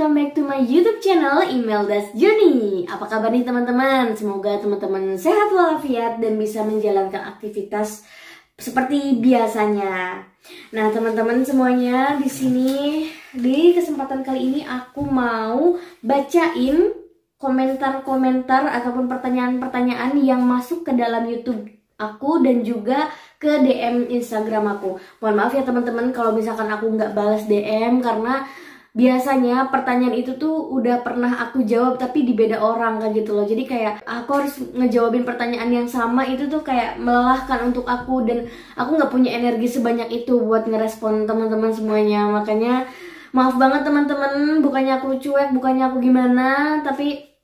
welcome back to my YouTube channel Imelda's Journey. Apa kabar nih teman-teman? Semoga teman-teman sehat walafiat dan bisa menjalankan aktivitas seperti biasanya. Nah, teman-teman semuanya, di sini di kesempatan kali ini aku mau bacain komentar-komentar ataupun pertanyaan-pertanyaan yang masuk ke dalam YouTube aku dan juga ke DM Instagram aku. Mohon maaf ya teman-teman kalau misalkan aku nggak balas DM, karena biasanya pertanyaan itu tuh udah pernah aku jawab tapi di beda orang kan gitu loh. Jadi kayak aku harus ngejawabin pertanyaan yang sama, itu tuh kayak melelahkan untuk aku dan aku nggak punya energi sebanyak itu buat ngerespon teman-teman semuanya. Makanya maaf banget teman-teman, bukannya aku cuek, bukannya aku gimana, tapi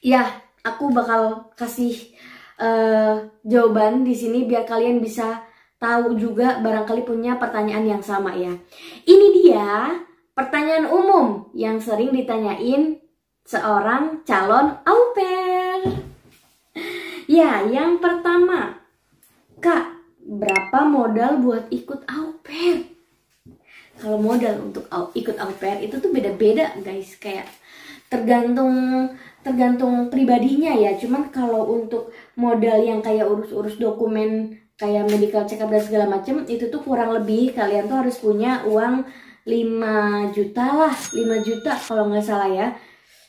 ya aku bakal kasih jawaban di sini biar kalian bisa tahu juga barangkali punya pertanyaan yang sama ya. Ini dia pertanyaan umum yang sering ditanyain seorang calon au pair. Ya, yang pertama, Kak, berapa modal buat ikut au pair? Kalau modal untuk ikut au pair itu tuh beda-beda guys, kayak tergantung pribadinya ya. Cuman kalau untuk modal yang kayak urus-urus dokumen kayak medical check up dan segala macem, itu tuh kurang lebih kalian tuh harus punya uang 5 juta lah, 5 juta kalau nggak salah ya.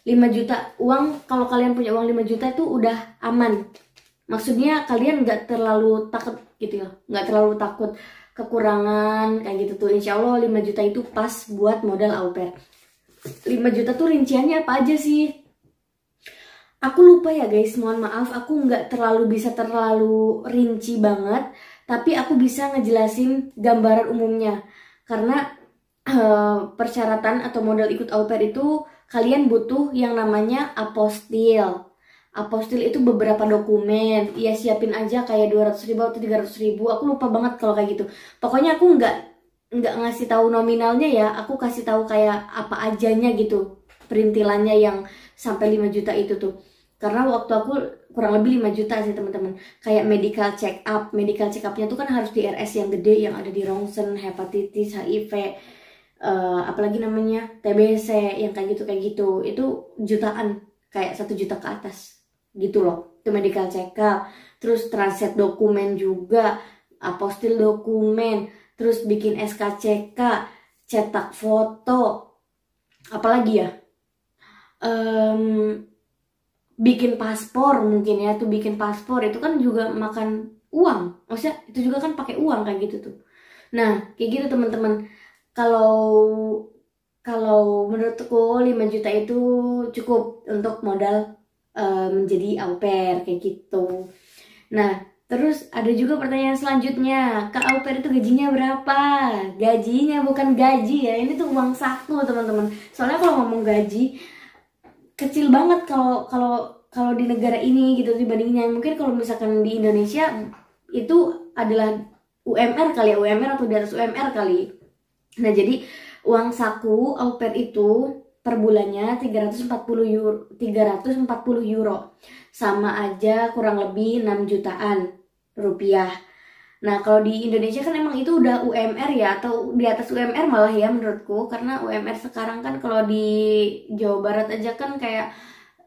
5 juta uang, kalau kalian punya uang 5 juta itu udah aman. Maksudnya kalian nggak terlalu takut gitu ya, nggak terlalu takut kekurangan kayak gitu tuh. Insya Allah 5 juta itu pas buat modal au pair. 5 juta tuh rinciannya apa aja sih? Aku lupa ya guys, mohon maaf, aku nggak bisa terlalu rinci banget, tapi aku bisa ngejelasin gambaran umumnya. Karena persyaratan atau modal ikut au pair itu kalian butuh yang namanya apostil. Apostil itu beberapa dokumen, ya siapin aja kayak 200.000 atau 300.000, aku lupa banget kalau kayak gitu. Pokoknya aku nggak ngasih tahu nominalnya ya, aku kasih tahu kayak apa ajanya gitu, perintilannya yang sampai 5 juta itu tuh. Karena waktu aku kurang lebih 5 juta sih teman-teman. Kayak medical check up, medical check upnya tuh kan harus di RS yang gede, yang ada di Rongsen, hepatitis, HIV, apalagi namanya TBC, yang kayak gitu itu jutaan, kayak 1 juta ke atas gitu loh, itu medical check up. Terus translate dokumen juga, apostil dokumen, terus bikin SKCK, cetak foto, apalagi ya, bikin paspor mungkin ya, tuh bikin paspor itu kan juga makan uang, maksudnya itu juga kan pakai uang kayak gitu tuh. Nah kayak gitu teman-teman. Kalau menurutku 5 juta itu cukup untuk modal menjadi au pair kayak gitu. Nah, terus ada juga pertanyaan selanjutnya, Kak, au pair itu gajinya berapa? Gajinya bukan gaji ya, ini tuh uang saku teman-teman. Soalnya kalau ngomong gaji kecil banget kalau di negara ini gitu dibandingnya. Mungkin kalau misalkan di Indonesia itu adalah UMR kali ya, UMR atau di atas UMR kali. Nah, jadi uang saku au pair itu per bulannya 340 euro. Sama aja kurang lebih 6 jutaan rupiah. Nah, kalau di Indonesia kan emang itu udah UMR ya, atau di atas UMR malah ya menurutku. Karena UMR sekarang kan kalau di Jawa Barat aja kan kayak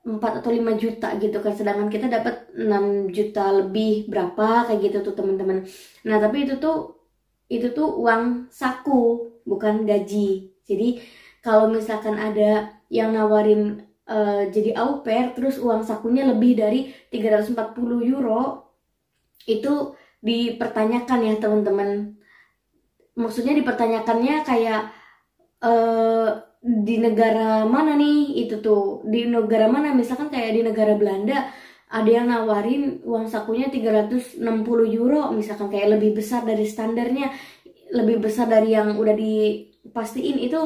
4 atau 5 juta gitu kan, sedangkan kita dapat 6 juta lebih berapa kayak gitu tuh teman-teman. Nah, tapi itu tuh uang saku, bukan gaji. Jadi kalau misalkan ada yang nawarin jadi au pair terus uang sakunya lebih dari 340 euro, itu dipertanyakan ya teman-teman. Maksudnya dipertanyakannya kayak di negara mana nih itu tuh, di negara mana. Misalkan kayak di negara Belanda ada yang nawarin uang sakunya 360 euro, misalkan kayak lebih besar dari standarnya, lebih besar dari yang udah dipastiin, itu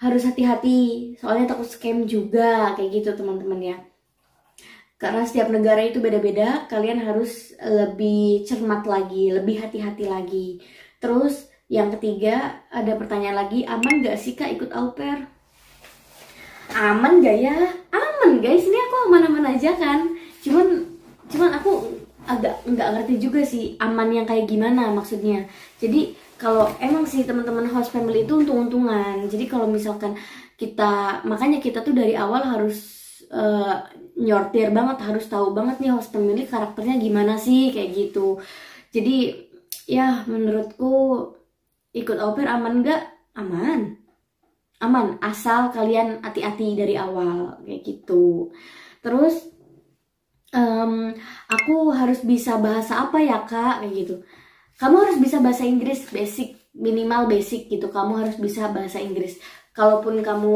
harus hati-hati soalnya takut scam juga kayak gitu teman-teman ya. Karena setiap negara itu beda-beda, kalian harus lebih cermat lagi, lebih hati-hati lagi. Terus yang ketiga ada pertanyaan lagi, aman gak sih Kak ikut au pair? Aman gak ya? Aman guys, ini aku aman-aman aja kan. Cuman aku agak nggak ngerti juga sih aman yang kayak gimana maksudnya. Jadi kalau emang sih teman-teman host family itu untung-untungan. Jadi kalau misalkan Makanya kita tuh dari awal harus nyortir banget, harus tahu banget nih host family karakternya gimana sih, kayak gitu. Jadi ya menurutku ikut au pair aman nggak? Aman, asal kalian hati-hati dari awal, kayak gitu. Terus aku harus bisa bahasa apa ya kak, kayak gitu. Kamu harus bisa bahasa Inggris basic, minimal basic gitu. Kamu harus bisa bahasa Inggris. Kalaupun kamu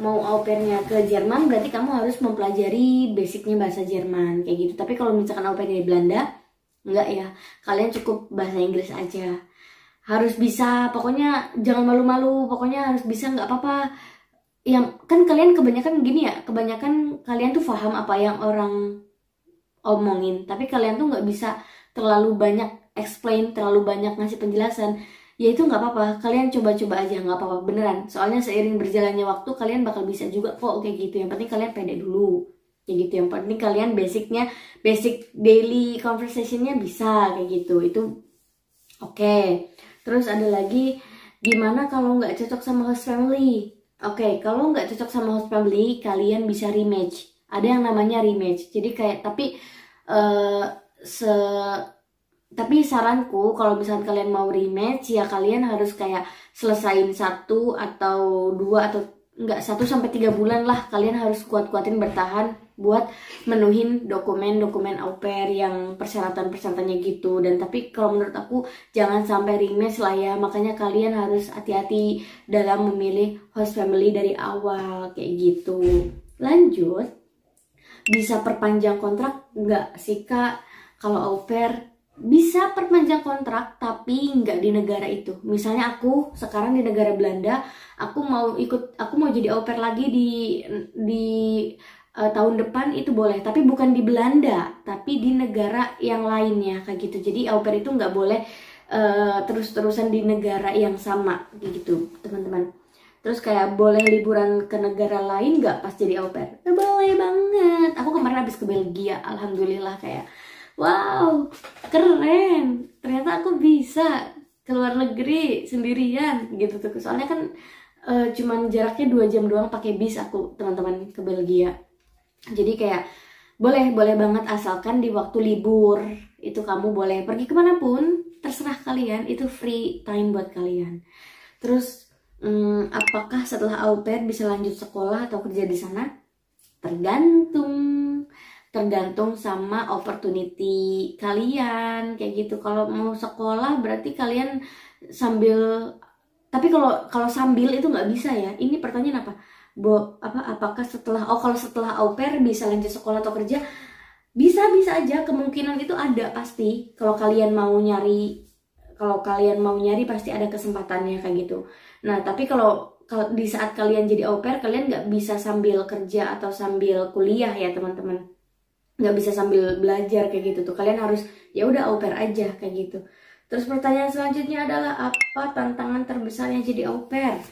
mau au pairnya ke Jerman, berarti kamu harus mempelajari basicnya bahasa Jerman, kayak gitu. Tapi kalau misalkan au pair dari Belanda, enggak ya, kalian cukup bahasa Inggris aja. Harus bisa, pokoknya jangan malu-malu, pokoknya harus bisa, nggak apa-apa. Yang kan kalian kebanyakan gini ya, kebanyakan kalian tuh paham apa yang orang omongin, tapi kalian tuh nggak bisa terlalu banyak explain, terlalu banyak ngasih penjelasan. Ya itu nggak apa-apa, kalian coba-coba aja, nggak apa-apa beneran. Soalnya seiring berjalannya waktu kalian bakal bisa juga kok, kayak gitu. Yang penting kalian pede dulu, kayak gitu. Yang penting kalian basic daily conversationnya bisa, kayak gitu. Itu oke. Terus ada lagi, gimana kalau nggak cocok sama host family? Oke, kalau nggak cocok sama host family, kalian bisa rematch. Ada yang namanya rematch. Jadi kayak tapi saranku kalau misalnya kalian mau rematch ya kalian harus kayak selesain 1 sampai 3 bulan lah. Kalian harus kuat-kuatin bertahan buat menuhin dokumen au pair yang persyaratan-persyaratannya gitu. Dan tapi kalau menurut aku jangan sampai rematch lah ya. Makanya kalian harus hati-hati dalam memilih host family dari awal, kayak gitu. Lanjut, bisa perpanjang kontrak nggak sih kak? Kalau au pair bisa perpanjang kontrak tapi nggak di negara itu. Misalnya aku sekarang di negara Belanda, aku mau jadi au pair lagi di tahun depan, itu boleh, tapi bukan di Belanda, tapi di negara yang lainnya, kayak gitu. Jadi au pair itu nggak boleh terus-terusan di negara yang sama, kayak gitu teman-teman. Terus kayak boleh liburan ke negara lain nggak pas jadi au pair? Boleh banget. Aku kemarin habis ke Belgia, alhamdulillah, kayak wow, keren. Ternyata aku bisa keluar negeri sendirian gitu tuh. Soalnya kan cuman jaraknya 2 jam doang pakai bis aku, teman-teman, ke Belgia. Jadi kayak boleh banget, asalkan di waktu libur itu kamu boleh pergi kemanapun, terserah kalian, itu free time buat kalian. Terus apakah setelah au pair bisa lanjut sekolah atau kerja di sana? Tergantung sama opportunity kalian, kayak gitu. Kalau mau sekolah berarti kalian tapi kalau sambil itu nggak bisa ya. Ini pertanyaan apa? Apakah kalau setelah au pair bisa lanjut sekolah atau kerja? Bisa aja, kemungkinan itu ada pasti. Kalau kalian mau nyari pasti ada kesempatannya, kayak gitu. Nah, tapi kalau di saat kalian jadi au pair, kalian nggak bisa sambil kerja atau sambil kuliah ya teman-teman. Nggak bisa sambil belajar, kayak gitu tuh. Kalian harus ya udah au pair aja, kayak gitu. Terus pertanyaan selanjutnya adalah, apa tantangan terbesarnya jadi au pair?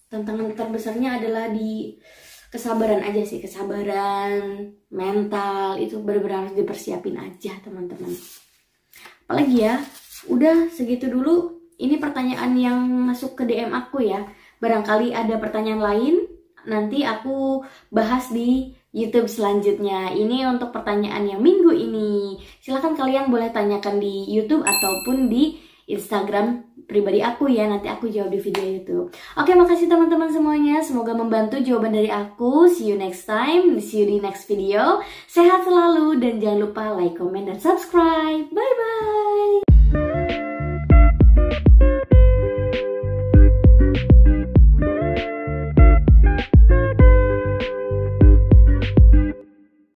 Tantangan terbesarnya adalah di kesabaran aja sih, kesabaran mental itu benar-benar harus dipersiapin aja teman-teman. Apalagi ya, udah segitu dulu. Ini pertanyaan yang masuk ke DM aku ya. Barangkali ada pertanyaan lain, nanti aku bahas di YouTube selanjutnya. Ini untuk pertanyaan yang minggu ini. Silahkan kalian boleh tanyakan di YouTube ataupun di Instagram pribadi aku ya. Nanti aku jawab di video YouTube. Oke, makasih teman-teman semuanya. Semoga membantu jawaban dari aku. See you next time. See you di next video. Sehat selalu dan jangan lupa like, comment, dan subscribe. Bye-bye.